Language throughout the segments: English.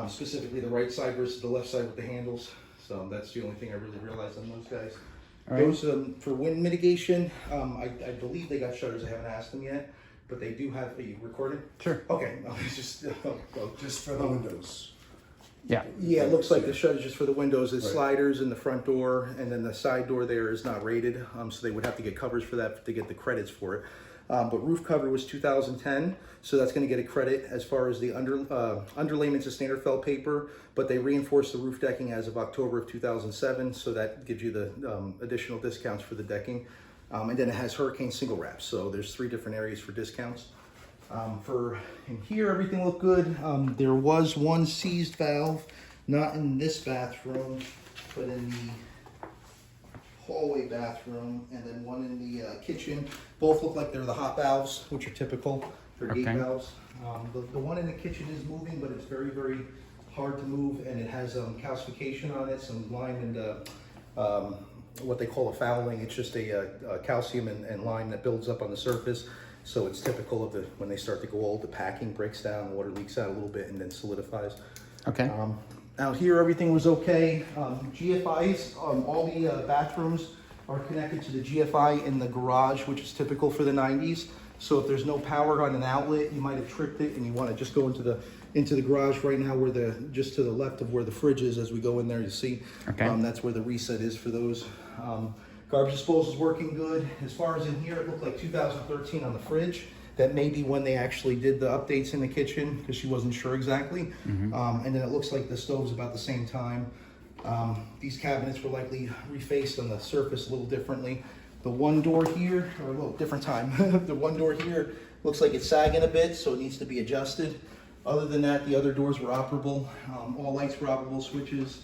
specifically the right side versus the left side with the handles. So that's the only thing I really realized on those guys. All right. Those for wind mitigation, I believe they got shutters. I haven't asked them yet, but they do have. Are you recording? Sure. Okay. It's just Just for the windows. Yeah. yeah, it looks like the shutters just for the windows. It's Right. sliders in the front door, and then the side door there is not rated, so they would have to get covers for that to get the credits for it. But roof cover was 2010, so that's going to get a credit as far as the underlayment's a standard felt paper, but they reinforced the roof decking as of October of 2007, so that gives you the additional discounts for the decking. And then it has hurricane single wrap, so there's 3 different areas for discounts. For in here, everything looked good. There was one seized valve, not in this bathroom, but in the hallway bathroom, and then one in the kitchen. Both look like they're the hot valves, which are typical. They're gate Okay. valves. The one in the kitchen is moving, but it's very, very hard to move, and it has calcification on it, some lime and what they call a fouling. It's just a calcium and lime that builds up on the surface. So it's typical of when they start to go old, the packing breaks down, water leaks out a little bit, and then solidifies. Okay. Out here, everything was okay. GFIs, all the bathrooms are connected to the GFI in the garage, which is typical for the 90s. So if there's no power on an outlet, you might have tripped it, and you want to just go into the garage right now, where just to the left of where the fridge is. As we go in there, you see, Okay. that's where the reset is for those. Garbage disposal is working good. As far as in here, it looked like 2013 on the fridge. That may be when they actually did the updates in the kitchen, because she wasn't sure exactly. And then it looks like the stove's about the same time. These cabinets were likely refaced on the surface a little differently. The one door here, or a little different time. The one door here looks like it's sagging a bit, so it needs to be adjusted. Other than that, the other doors were operable. All lights were operable switches.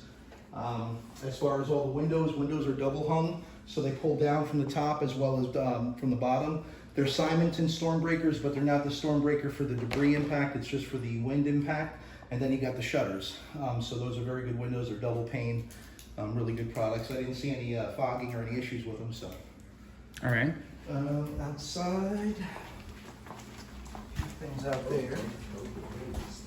As far as all the windows are double hung, so they pull down from the top as well as from the bottom. They're Simonton storm breakers, but they're not the storm breaker for the debris impact. It's just for the wind impact. And then you got the shutters. So those are very good windows. They're double pane, really good products. I didn't see any fogging or any issues with them. So All right. outside, things out there.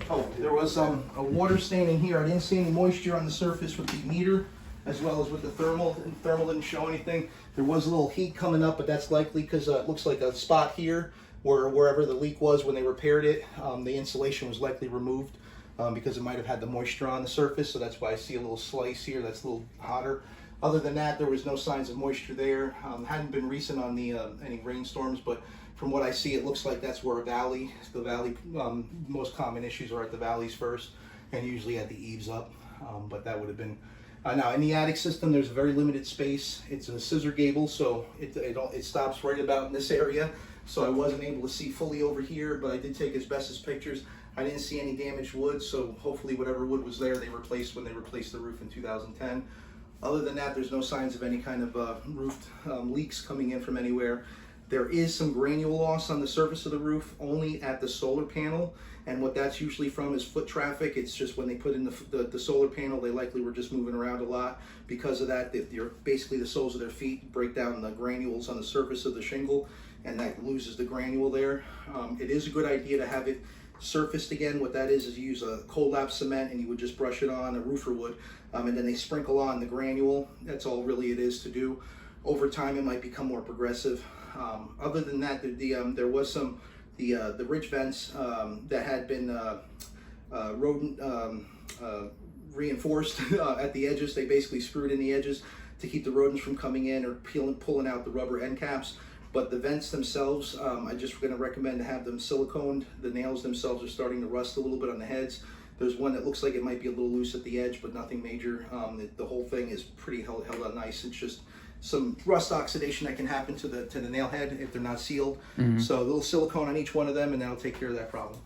Oh, there was a water stain in here. I didn't see any moisture on the surface with the meter, as well as with the thermal. Thermal didn't show anything. There was a little heat coming up, but that's likely because it looks like a spot here wherever the leak was when they repaired it. The insulation was likely removed because it might have had the moisture on the surface, so that's why I see a little slice here that's a little hotter. Other than that, there was no signs of moisture there. Hadn't been recent on the any rainstorms, but from what I see, it looks like that's where the valley, most common issues are at the valleys first, and usually at the eaves up. But that would have been. Now in the attic system, there's a very limited space. It's a scissor gable, so it stops right about in this area. So I wasn't able to see fully over here, but I did take asbestos pictures. I didn't see any damaged wood, so hopefully whatever wood was there, they replaced when they replaced the roof in 2010. Other than that, there's no signs of any kind of roof leaks coming in from anywhere. There is some granule loss on the surface of the roof, only at the solar panel, and what that's usually from is foot traffic. It's just when they put in the solar panel, they likely were just moving around a lot. Because of that, basically the soles of their feet break down the granules on the surface of the shingle, and that loses the granule there. It is a good idea to have it surfaced again. What that is you use a cold lap cement, and you would just brush it on, a roofer would, and then they sprinkle on the granule. That's all really it is to do. Over time, it might become more progressive. Other than that, there was some the ridge vents that had been rodent reinforced at the edges. They basically screwed in the edges to keep the rodents from coming in or pulling out the rubber end caps. But the vents themselves, I'm just going to recommend to have them siliconed. The nails themselves are starting to rust a little bit on the heads. There's one that looks like it might be a little loose at the edge, but nothing major. The whole thing is pretty held on nice. It's just some rust oxidation that can happen to the nail head if they're not sealed. So a little silicone on each one of them, and that'll take care of that problem.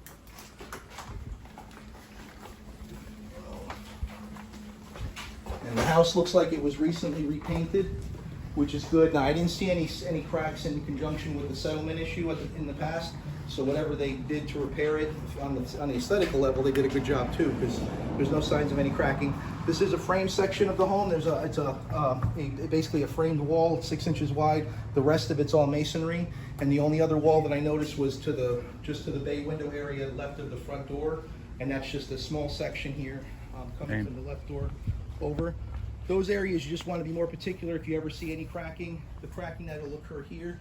And the house looks like it was recently repainted, which is good. Now I didn't see any cracks in conjunction with the settlement issue in the past. So whatever they did to repair it on the aesthetical level, they did a good job too, because there's no signs of any cracking. This is a frame section of the home. It's basically a framed wall. It's 6 inches wide. The rest of it's all masonry, and the only other wall that I noticed was just to the bay window area left of the front door. and that's just a small section here coming Right. from the left door over. Those areas you just want to be more particular. If you ever see any cracking, the cracking that will occur here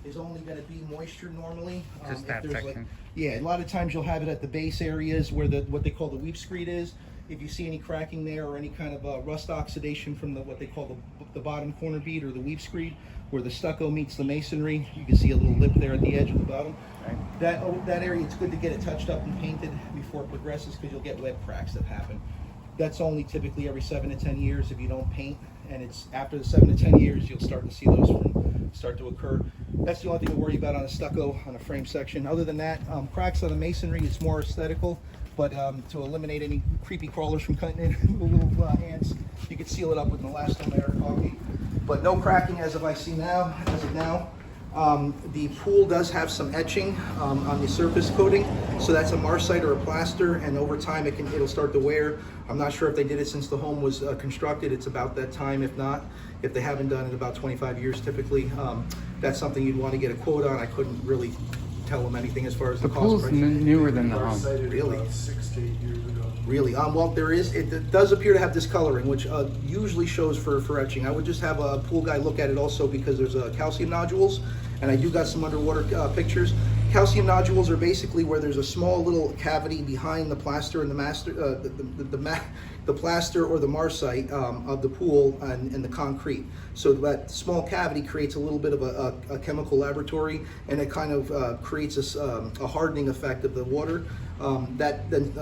is only going to be moisture normally. Just If that there's section. yeah, a lot of times you'll have it at the base areas where what they call the weave screed is. If you see any cracking there or any kind of rust oxidation from what they call the bottom corner bead or the weave screed, where the stucco meets the masonry, you can see a little lip there at the edge of the bottom. Right. That area, it's good to get it touched up and painted before it progresses, because you'll get web cracks that happen. That's only typically every 7 to 10 years if you don't paint, and it's after the 7 to 10 years you'll start to see those start to occur. That's the only thing to worry about on a stucco on a frame section. Other than that, cracks on the masonry, it's more aesthetical, but to eliminate any creepy crawlers from cutting in with little ants, you can seal it up with an elastomer caulking. But no cracking as of now. The pool does have some etching on the surface coating, so that's a marcite or a plaster, and over time it'll start to wear. I'm not sure if they did it since the home was constructed. It's about that time. If they haven't done it, about 25 years typically. That's something you'd want to get a quote on. I couldn't really tell them anything as far as the cost pool's price. newer than the Our home. site is Really? about 6 to 8 years ago. Really? Well, it does appear to have discoloring, which usually shows for etching. I would just have a pool guy look at it also, because there's calcium nodules, and I do got some underwater pictures. Calcium nodules are basically where there's a small little cavity behind the plaster and the plaster or the marcite of the pool and the concrete. So that small cavity creates a little bit of a chemical laboratory, and it kind of creates a hardening effect of the water that then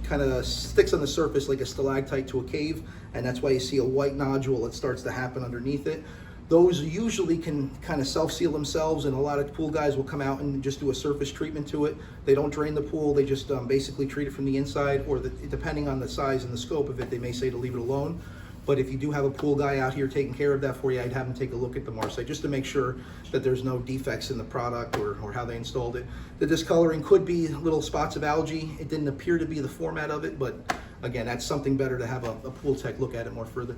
kind of sticks on the surface like a stalactite to a cave, and that's why you see a white nodule that starts to happen underneath it. Those usually can kind of self-seal themselves, and a lot of pool guys will come out and just do a surface treatment to it. They don't drain the pool, they just basically treat it from the inside, or depending on the size and the scope of it, they may say to leave it alone. But if you do have a pool guy out here taking care of that for you, I'd have him take a look at the marcite just to make sure that there's no defects in the product or how they installed it. The discoloring could be little spots of algae. It didn't appear to be the format of it, but again, that's something better to have a pool tech look at it more further.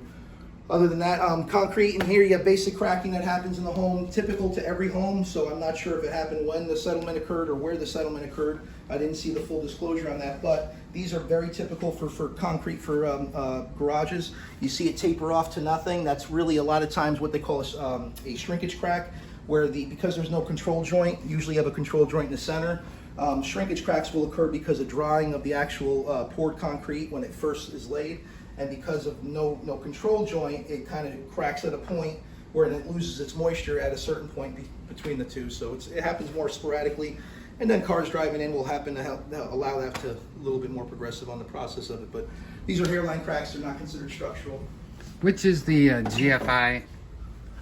Other than that, concrete in here, you have basic cracking that happens in the home, typical to every home, so I'm not sure if it happened when the settlement occurred or where the settlement occurred. I didn't see the full disclosure on that, but these are very typical for concrete for garages. You see it taper off to nothing. That's really a lot of times what they call a shrinkage crack, where because there's no control joint, usually you have a control joint in the center. Shrinkage cracks will occur because of drying of the actual poured concrete when it first is laid. And because of no control joint, it kind of cracks at a point where it loses its moisture at a certain point between the two. So it happens more sporadically, and then cars driving in will happen to allow that to a little bit more progressive on the process of it. But these are hairline cracks; they're not considered structural. Which is the GFI?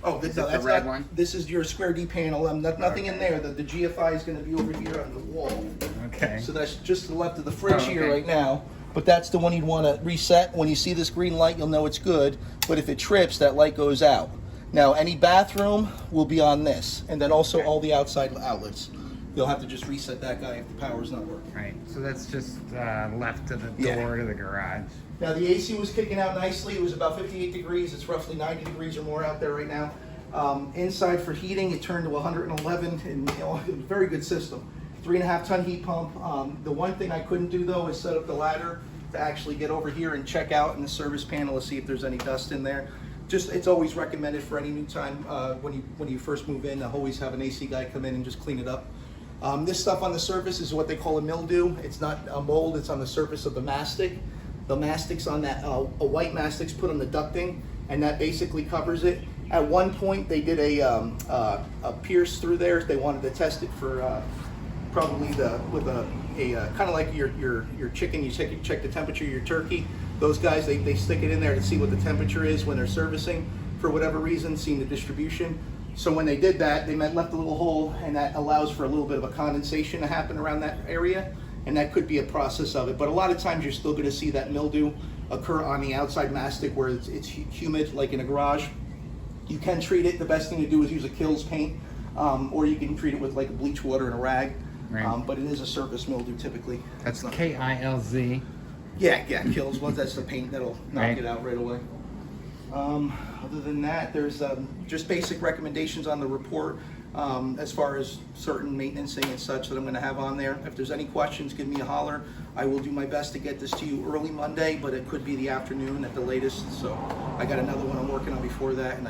Oh, Is it the red one? This is your square D panel. Nothing in there. The GFI is going to be over here on the wall. Okay. So that's just to the left of the fridge Oh, okay. here right now. But that's the one you'd want to reset. When you see this green light, you'll know it's good. But if it trips, that light goes out. Now, any bathroom will be on this, and then also all the outside outlets. You'll have to just reset that guy if the power's not working. Right. So that's just left to the Yeah. door to the garage. Now, the AC was kicking out nicely. It was about 58 degrees. It's roughly 90 degrees or more out there right now. Inside for heating, it turned to 111, and it was a very good system. 3.5 ton heat pump. The one thing I couldn't do though is set up the ladder to actually get over here and check out in the service panel to see if there's any dust in there. It's always recommended for any new time when you first move in, always have an AC guy come in and just clean it up. This stuff on the surface is what they call a mildew. It's not a mold, it's on the surface of the mastic. The mastic's on that, a white mastic's put on the ducting, and that basically covers it. At one point they did a pierce through there. They wanted to test it for probably with a kind of like your chicken, you check the temperature of your turkey. Those guys, they stick it in there to see what the temperature is when they're servicing for whatever reason, seeing the distribution. So when they did that, they left a little hole, and that allows for a little bit of a condensation to happen around that area, and that could be a process of it. But a lot of times you're still going to see that mildew occur on the outside mastic where it's humid, like in a garage. You can treat it. The best thing to do is use a Kills paint, or you can treat it with like a bleach water and a rag. Right. But it is a surface mildew typically. That's not- KILZ. Yeah, Kills. Well, that's the paint that'll knock Right. it out right away. Other than that, there's just basic recommendations on the report. as far as certain maintenancing and such that I'm going to have on there. If there's any questions, give me a holler. I will do my best to get this to you early Monday, but it could be the afternoon at the latest. So I got another one I'm working on before that, and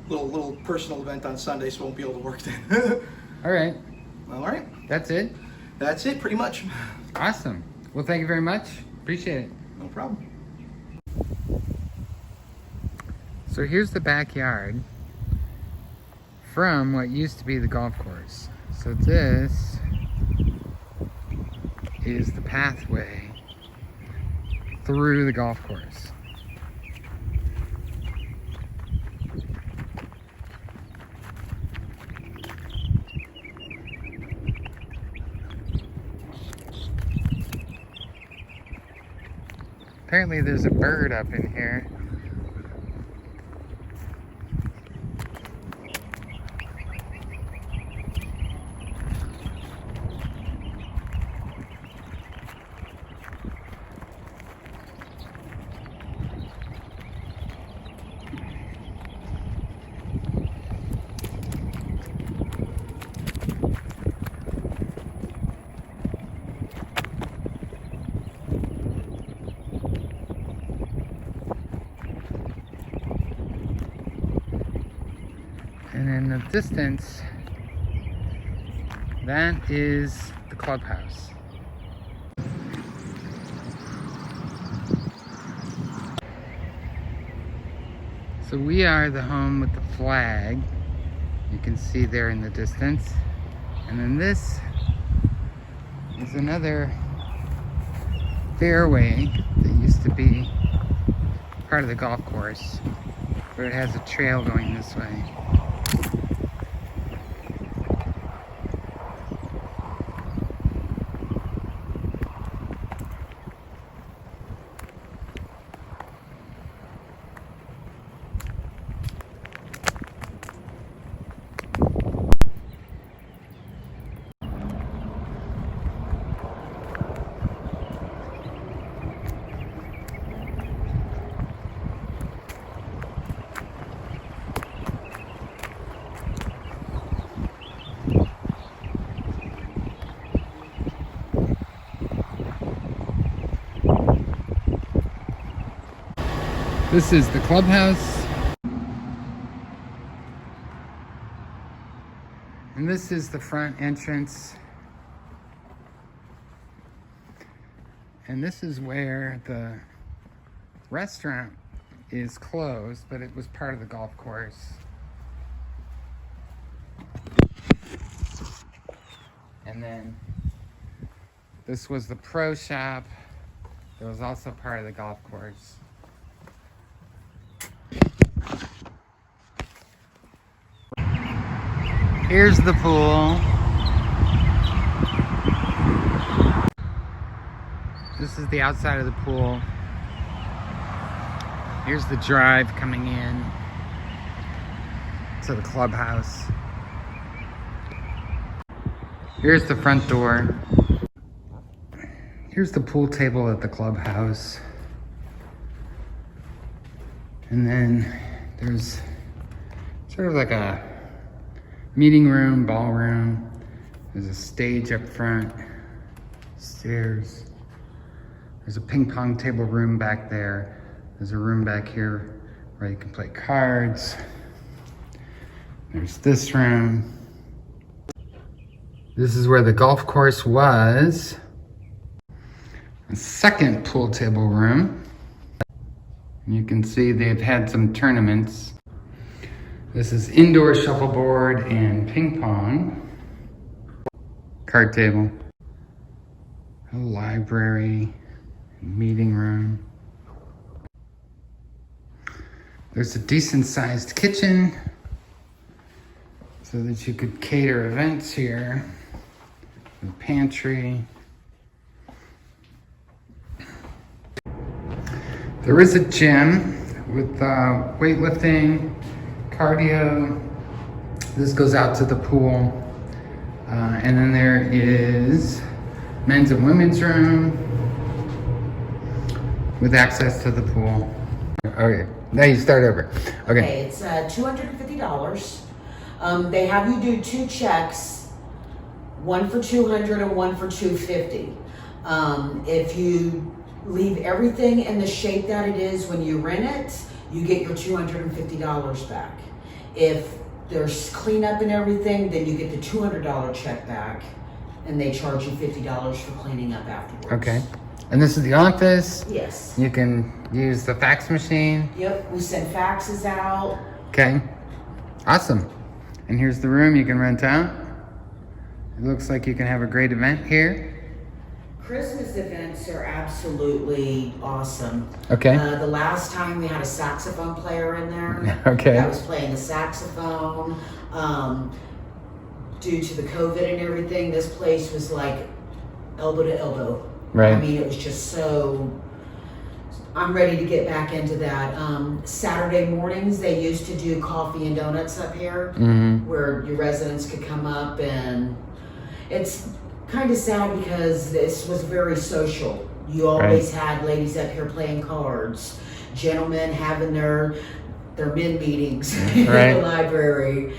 little personal event on Sunday, so I won't be able to work then. All right. All right. That's it? That's it, pretty much. Awesome. Well, thank you very much. Appreciate it. No problem. So here's the backyard from what used to be the golf course. So this is the pathway through the golf course. Apparently there's a bird up in here. And in the distance, that is the clubhouse. So we are the home with the flag. You can see there in the distance. And then this is another fairway that used to be part of the golf course, where it has a trail going this way. This is the clubhouse. And this is the front entrance. And this is where the restaurant is closed, but it was part of the golf course. And then this was the pro shop. It was also part of the golf course. Here's the pool. This is the outside of the pool. Here's the drive coming in to the clubhouse. Here's the front door. Here's the pool table at the clubhouse. And then there's sort of like a meeting room, ballroom. There's a stage up front, stairs. There's a ping pong table room back there. There's a room back here where you can play cards. There's this room. This is where the golf course was. A second pool table room. You can see they've had some tournaments. This is indoor shuffleboard and ping pong. Card table. A library, meeting room. There's a decent sized kitchen so that you could cater events here. A pantry. There is a gym with weightlifting, cardio. This goes out to the pool. And then there is men's and women's room with access to the pool. Okay, now you start over. Okay. Okay, it's $250. They have you do 2 checks, one for $200 and one for $250. If you leave everything in the shape that it is when you rent it, you get your $250 back. If there's cleanup and everything, then you get the $200 check back, and they charge you $50 for cleaning up afterwards. Okay. And this is the office. Yes. You can use the fax machine. Yep, we send faxes out. Okay. Awesome. And here's the room you can rent out. It looks like you can have a great event here. Christmas events are absolutely awesome. Okay. The last time we had a saxophone player in there. Okay. That was playing the saxophone. Due to the COVID and everything, this place was like elbow to elbow. Right. I mean, it was just so. I'm ready to get back into that. Saturday mornings, they used to do coffee and donuts up here, where your residents could come up, and it's kind of sad because this was very social. You always had ladies up here playing cards, gentlemen having their men meetings in the library.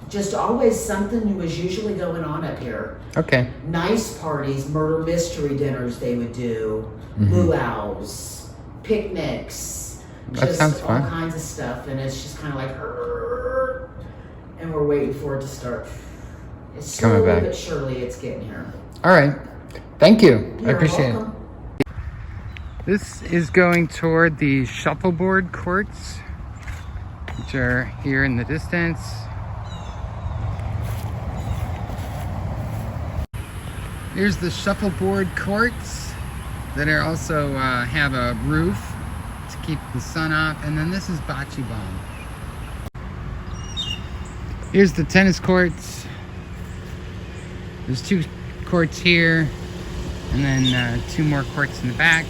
Just always something was usually going on up here. Okay. Nice parties, murder mystery dinners they would do, luau's, picnics, That just sounds all fun. kinds of stuff. And it's just kind of like, "Arr," and we're waiting for it to start. It's Coming slowly back. but surely it's getting here. All right. Thank you. I You're appreciate welcome. it. This is going toward the shuffleboard courts, which are here in the distance. Here's the shuffleboard courts that are also have a roof to keep the sun off. And then this is bocce ball. Here's the tennis courts. There's 2 courts here, and then 2 more courts in the back.